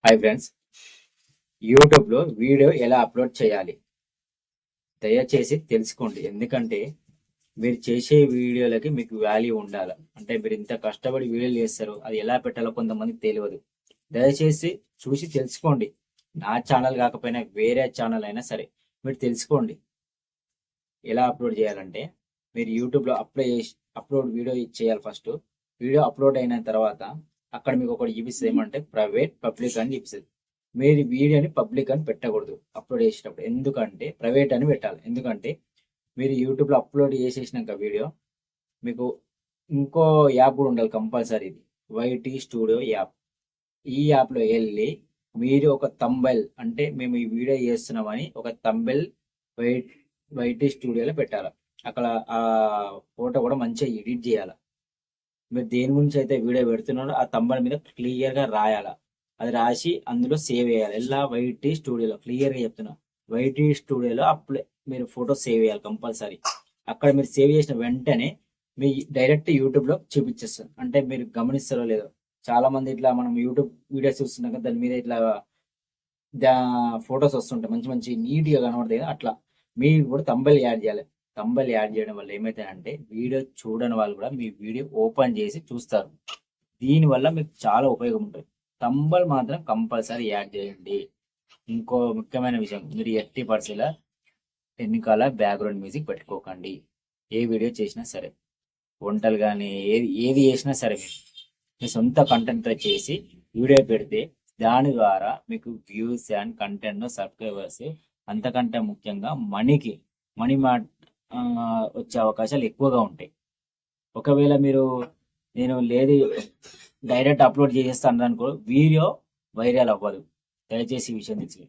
Hi friends, యూట్యూబ్లో video ఎలా upload చేయాలి దయచేసి తెలుసుకోండి. ఎందుకంటే మీరు చేసే వీడియోలకి మీకు వాల్యూ ఉండాలి. అంటే మీరు ఇంత కష్టపడి వీడియోలు చేస్తారు, అది ఎలా పెట్టాలో కొంతమందికి తెలియదు. దయచేసి చూసి తెలుసుకోండి. నా ఛానల్ కాకపోయినా వేరే ఛానల్ అయినా సరే మీరు తెలుసుకోండి. ఎలా అప్లోడ్ చేయాలంటే మీరు యూట్యూబ్లో అప్లోడ్ వీడియో చేయాలి. ఫస్ట్ వీడియో అప్లోడ్ అయిన తర్వాత అక్కడ మీకు ఒకటి చూపిస్తుంది, ఏమంటే ప్రైవేట్ పబ్లిక్ అని చూపిస్తుంది. మీరు వీడియోని పబ్లిక్ అని పెట్టకూడదు అప్లోడ్ చేసేటప్పుడు. ఎందుకంటే ప్రైవేట్ అని పెట్టాలి. ఎందుకంటే మీరు యూట్యూబ్లో అప్లోడ్ చేసేసినాక వీడియో మీకు ఇంకో యాప్ కూడా ఉండాలి కంపల్సరీ. ఇది వైటీ స్టూడియో యాప్. ఈ యాప్లో వెళ్ళి మీరు ఒక తంబెల్, అంటే మేము ఈ వీడియో చేస్తున్నామని ఒక తంబెల్ వైటీ స్టూడియోలో పెట్టాలి. అక్కడ ఆ ఫోటో కూడా మంచిగా ఎడిట్ చేయాలి. మీరు దేని గురించి అయితే వీడియో పెడుతున్నారో ఆ తంబెల్ మీద క్లియర్గా రాయాలి. అది రాసి అందులో సేవ్ చేయాలి. ఎలా వైటీ స్టూడియోలో క్లియర్గా చెప్తున్నా, వైటీ స్టూడియోలో అప్లై మీరు ఫోటో సేవ్ చేయాలి కంపల్సరీ. అక్కడ మీరు సేవ్ చేసిన వెంటనే మీ డైరెక్ట్ యూట్యూబ్లో చూపించేస్తారు. అంటే మీరు గమనిస్తారో లేదో, చాలా మంది ఇట్లా మనం యూట్యూబ్ వీడియోస్ చూస్తున్నాం కదా, దాని మీద ఇట్లా ఫొటోస్ వస్తుంటాయి మంచి మంచి నీట్గా కనబడతాయి. అట్లా మీరు కూడా తంబెల్ యాడ్ చేయాలి. తంబెల్ యాడ్ చేయడం వల్ల ఏమవుతాయంటే వీడియో చూడని వాళ్ళు కూడా మీ వీడియో ఓపెన్ చేసి చూస్తారు. దీనివల్ల మీకు చాలా ఉపయోగం ఉంటుంది. తంబెల్ మాత్రం కంపల్సరీ యాడ్ చేయండి. ఇంకో ముఖ్యమైన విషయం, మీరు ఎట్టి పరిస్థితుల వెనకాల బ్యాక్గ్రౌండ్ మ్యూజిక్ పెట్టుకోకండి. ఏ వీడియో చేసినా సరే, వంటలు కానీ ఏది చేసినా సరే, మీ సొంత కంటెంట్తో చేసి వీడియో పెడితే దాని ద్వారా మీకు వ్యూస్ అండ్ కంటెంట్ సబ్స్క్రైబర్స్, అంతకంటే ముఖ్యంగా మనీ వచ్చే అవకాశాలు ఎక్కువగా ఉంటాయి. ఒకవేళ మీరు నేను లేదు డైరెక్ట్ అప్లోడ్ చేసేస్తాను అనుకో, వీడియో వైరల్ అవ్వదు. దయచేసి ఈ విషయం తెలుసు.